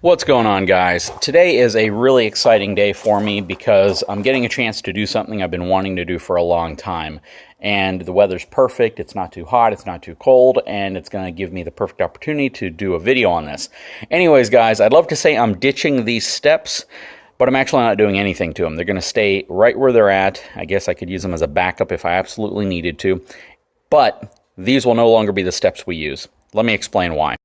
What's going on, guys? Today is a really exciting day for me because I'm getting a chance to do something I've been wanting to do for a long time. And the weather's perfect, it's not too hot, it's not too cold, and it's going to give me the perfect opportunity to do a video on this. Anyways, guys, I'd love to say I'm ditching these steps, but I'm actually not doing anything to them. They're going to stay right where they're at. I guess I could use them as a backup if I absolutely needed to. But these will no longer be the steps we use. Let me explain why.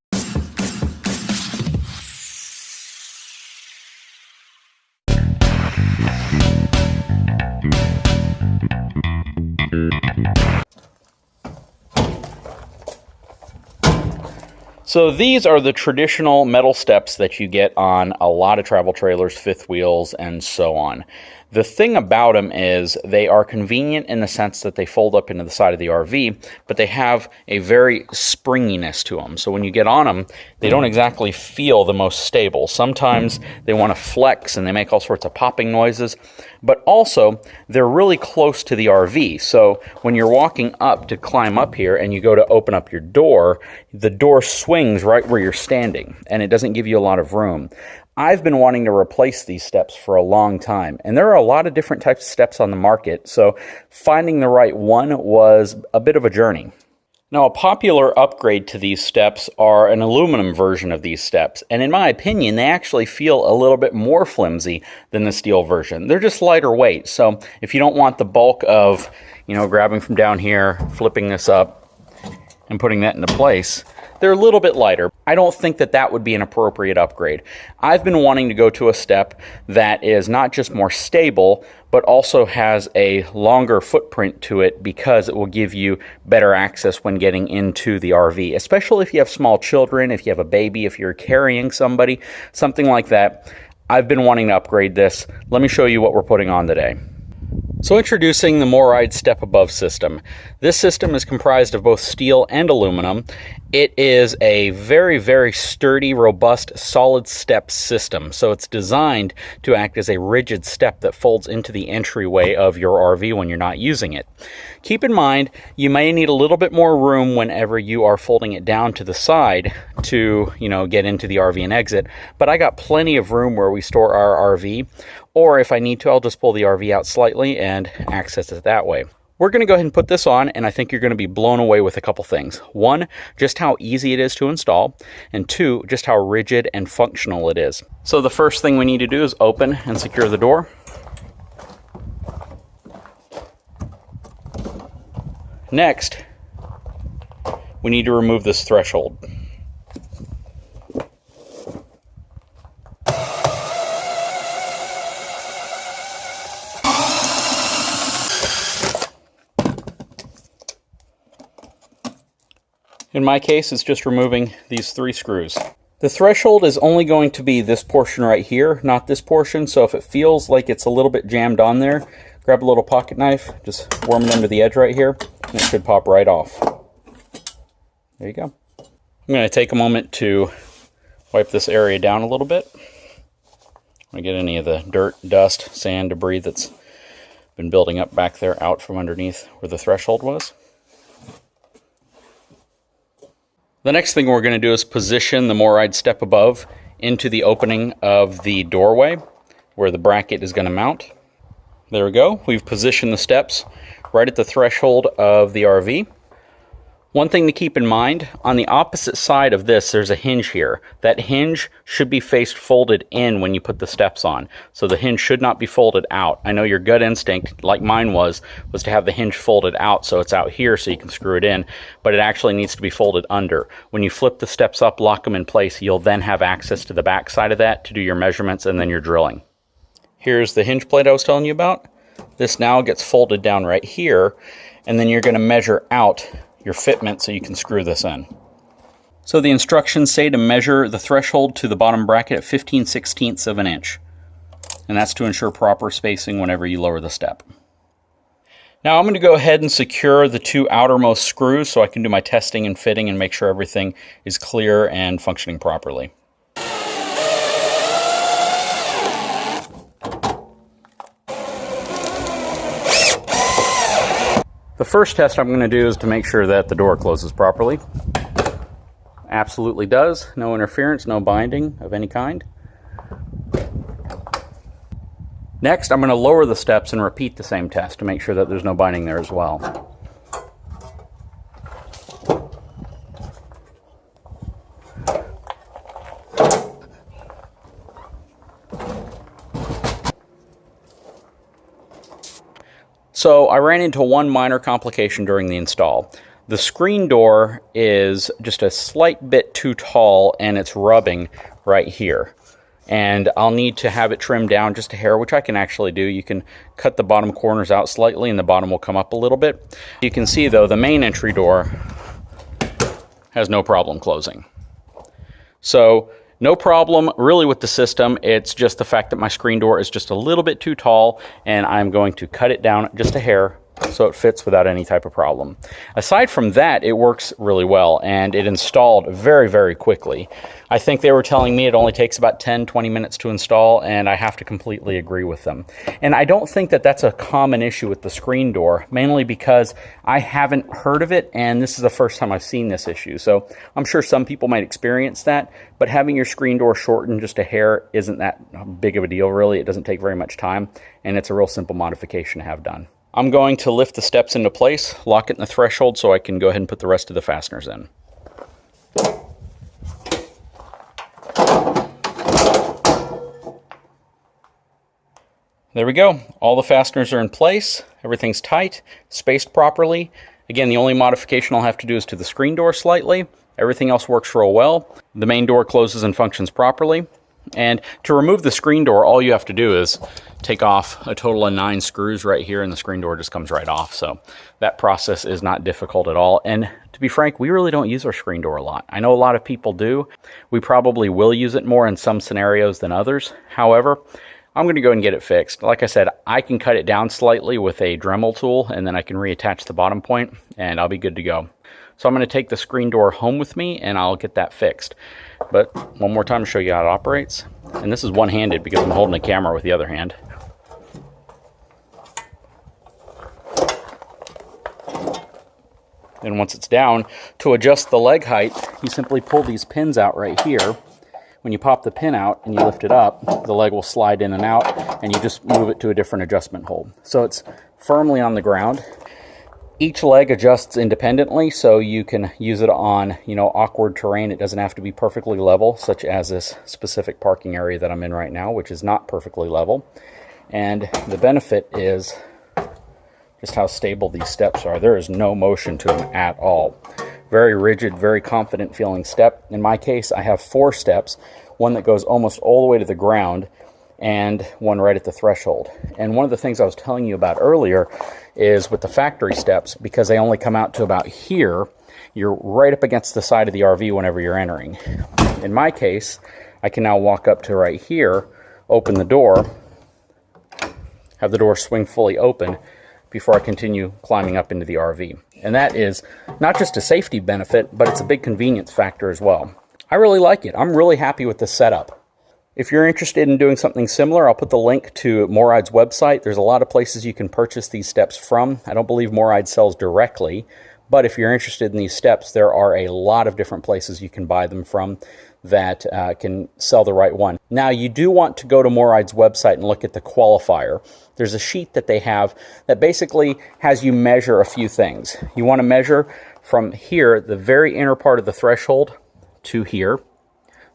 So these are the traditional metal steps that you get on a lot of travel trailers, fifth wheels, and so on. The thing about them is they are convenient in the sense that they fold up into the side of the RV, but they have a very springiness to them. So when you get on them, they don't exactly feel the most stable. Sometimes they want to flex and they make all sorts of popping noises, but also they're really close to the RV. So when you're walking up to climb up here and you go to open up your door, the door swings right where you're standing and it doesn't give you a lot of room. I've been wanting to replace these steps for a long time, and there are a lot of different types of steps on the market, so finding the right one was a bit of a journey. Now, a popular upgrade to these steps are an aluminum version of these steps, and in my opinion, they actually feel a little bit more flimsy than the steel version. They're just lighter weight, so if you don't want the bulk of, grabbing from down here, flipping this up, and putting that into place, they're a little bit lighter. I don't think that that would be an appropriate upgrade. I've been wanting to go to a step that is not just more stable, but also has a longer footprint to it because it will give you better access when getting into the RV, especially if you have small children, if you have a baby, if you're carrying somebody, something like that. I've been wanting to upgrade this. Let me show you what we're putting on today. So introducing the MORryde StepAbove system. This system is comprised of both steel and aluminum. It is a very, very sturdy, robust, solid step system. So it's designed to act as a rigid step that folds into the entryway of your RV when you're not using it. Keep in mind, you may need a little bit more room whenever you are folding it down to the side to, get into the RV and exit. But I got plenty of room where we store our RV. Or if I need to, I'll just pull the RV out slightly and access it that way. We're going to go ahead and put this on, and I think you're going to be blown away with a couple things. One, just how easy it is to install, and two, just how rigid and functional it is. So the first thing we need to do is open and secure the door. Next, we need to remove this threshold. In my case, it's just removing these 3 screws. The threshold is only going to be this portion right here, not this portion, so if it feels like it's a little bit jammed on there, grab a little pocket knife, just worm it under the edge right here, and it should pop right off. There you go. I'm going to take a moment to wipe this area down a little bit. I'm going to get any of the dirt, dust, sand, debris that's been building up back there out from underneath where the threshold was. The next thing we're going to do is position the MORryde StepAbove into the opening of the doorway where the bracket is going to mount. There we go. We've positioned the steps right at the threshold of the RV. One thing to keep in mind, on the opposite side of this, there's a hinge here. That hinge should be faced folded in when you put the steps on. So the hinge should not be folded out. I know your gut instinct, like mine was to have the hinge folded out so it's out here so you can screw it in, but it actually needs to be folded under. When you flip the steps up, lock them in place, you'll then have access to the back side of that to do your measurements and then your drilling. Here's the hinge plate I was telling you about. This now gets folded down right here, and then you're going to measure out your fitment so you can screw this in. So the instructions say to measure the threshold to the bottom bracket at 15/16 of an inch. And that's to ensure proper spacing whenever you lower the step. Now I'm going to go ahead and secure the 2 outermost screws so I can do my testing and fitting and make sure everything is clear and functioning properly. The first test I'm going to do is to make sure that the door closes properly. Absolutely does. No interference, no binding of any kind. Next, I'm going to lower the steps and repeat the same test to make sure that there's no binding there as well. So I ran into one minor complication during the install. The screen door is just a slight bit too tall and it's rubbing right here. And I'll need to have it trimmed down just a hair, which I can actually do. You can cut the bottom corners out slightly and the bottom will come up a little bit. You can see though, the main entry door has no problem closing. So no problem really with the system. It's just the fact that my screen door is just a little bit too tall and I'm going to cut it down just a hair so it fits without any type of problem. Aside from that, it works really well and it installed very, very quickly. I think they were telling me it only takes about 10-20 minutes to install, and I have to completely agree with them. And I don't think that that's a common issue with the screen door, mainly because I haven't heard of it and this is the first time I've seen this issue. So I'm sure some people might experience that, but having your screen door shortened just a hair isn't that big of a deal really. It doesn't take very much time and it's a real simple modification to have done. I'm going to lift the steps into place, lock it in the threshold so I can go ahead and put the rest of the fasteners in. There we go. All the fasteners are in place. Everything's tight, spaced properly. Again, the only modification I'll have to do is to the screen door slightly. Everything else works real well. The main door closes and functions properly. And to remove the screen door, all you have to do is take off a total of 9 screws right here and the screen door just comes right off. So that process is not difficult at all. And to be frank, we really don't use our screen door a lot. I know a lot of people do. We probably will use it more in some scenarios than others. However, I'm going to go and get it fixed. Like I said, I can cut it down slightly with a Dremel tool and then I can reattach the bottom point and I'll be good to go. So I'm going to take the screen door home with me and I'll get that fixed. But one more time to show you how it operates. And this is one-handed because I'm holding the camera with the other hand. And once it's down, to adjust the leg height, you simply pull these pins out right here. When you pop the pin out and you lift it up, the leg will slide in and out and you just move it to a different adjustment hold. So it's firmly on the ground. Each leg adjusts independently, so you can use it on, awkward terrain. It doesn't have to be perfectly level, such as this specific parking area that I'm in right now, which is not perfectly level. And the benefit is just how stable these steps are. There is no motion to them at all. Very rigid, very confident feeling step. In my case, I have 4 steps, one that goes almost all the way to the ground and one right at the threshold. And one of the things I was telling you about earlier is with the factory steps, because they only come out to about here, you're right up against the side of the RV whenever you're entering. In my case, I can now walk up to right here, open the door, have the door swing fully open before I continue climbing up into the RV. And that is not just a safety benefit, but it's a big convenience factor as well. I really like it. I'm really happy with this setup. If you're interested in doing something similar, I'll put the link to MORryde's website. There's a lot of places you can purchase these steps from. I don't believe MORryde sells directly, but if you're interested in these steps, there are a lot of different places you can buy them from that can sell the right one. Now, you do want to go to MORryde's website and look at the qualifier. There's a sheet that they have that basically has you measure a few things. You want to measure from here, the very inner part of the threshold, to here.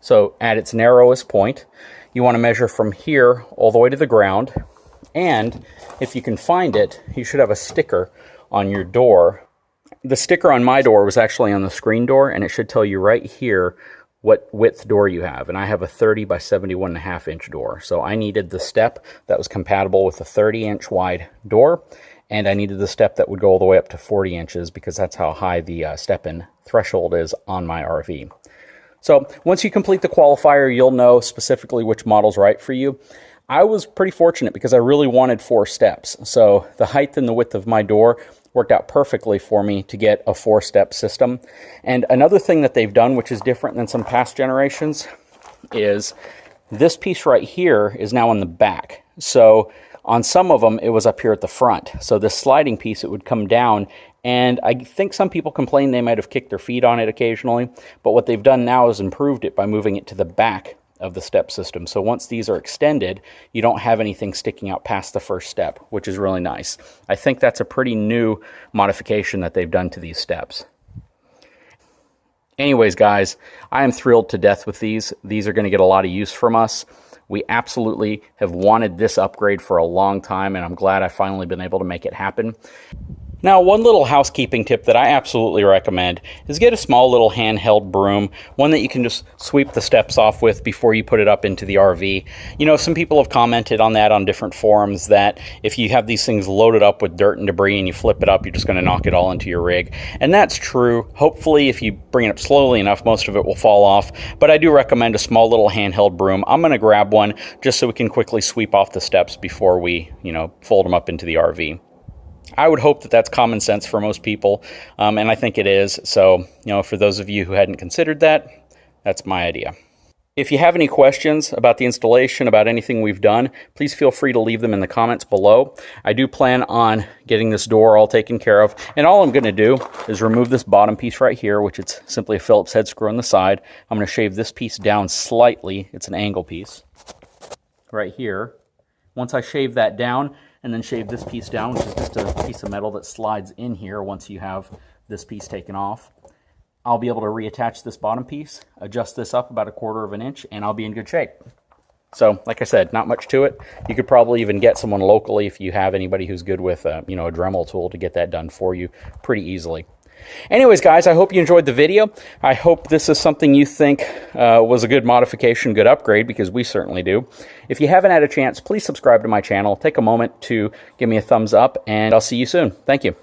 So at its narrowest point, you want to measure from here all the way to the ground. And if you can find it, you should have a sticker on your door. The sticker on my door was actually on the screen door, and it should tell you right here what width door you have. And I have a 30 by 71.5 inch door. So I needed the step that was compatible with a 30-inch wide door, and I needed the step that would go all the way up to 40 inches because that's how high the step-in threshold is on my RV. So once you complete the qualifier, you'll know specifically which model's right for you. I was pretty fortunate because I really wanted 4 steps. So the height and the width of my door worked out perfectly for me to get a 4-step system. And another thing that they've done, which is different than some past generations, is this piece right here is now in the back. So On some of them, it was up here at the front. So this sliding piece, it would come down, and I think some people complained they might have kicked their feet on it occasionally, but what they've done now is improved it by moving it to the back of the step system. So once these are extended, you don't have anything sticking out past the first step, which is really nice. I think that's a pretty new modification that they've done to these steps. Anyways, guys, I am thrilled to death with these. These are going to get a lot of use from us. We absolutely have wanted this upgrade for a long time, and I'm glad I've finally been able to make it happen. Now, one little housekeeping tip that I absolutely recommend is get a small little handheld broom, one that you can just sweep the steps off with before you put it up into the RV. You know, some people have commented on that on different forums, that if you have these things loaded up with dirt and debris and you flip it up, you're just going to knock it all into your rig. And that's true. Hopefully, if you bring it up slowly enough, most of it will fall off. But I do recommend a small little handheld broom. I'm going to grab one just so we can quickly sweep off the steps before we, fold them up into the RV. I would hope that that's common sense for most people, and I think it is. So, for those of you who hadn't considered that, that's my idea. If you have any questions about the installation, about anything we've done, please feel free to leave them in the comments below. I do plan on getting this door all taken care of, and all I'm going to do is remove this bottom piece right here, which it's simply a Phillips head screw on the side. I'm going to shave this piece down slightly. It's an angle piece right here. Once I shave that down, and then shave this piece down, which is just a piece of metal that slides in here once you have this piece taken off, I'll be able to reattach this bottom piece, adjust this up about 1/4 of an inch, and I'll be in good shape. So, like I said, not much to it. You could probably even get someone locally, if you have anybody who's good with a Dremel tool, to get that done for you pretty easily. Anyways, guys, I hope you enjoyed the video. I hope this is something you think was a good modification, good upgrade, because we certainly do. If you haven't had a chance, please subscribe to my channel. Take a moment to give me a thumbs up, and I'll see you soon. Thank you.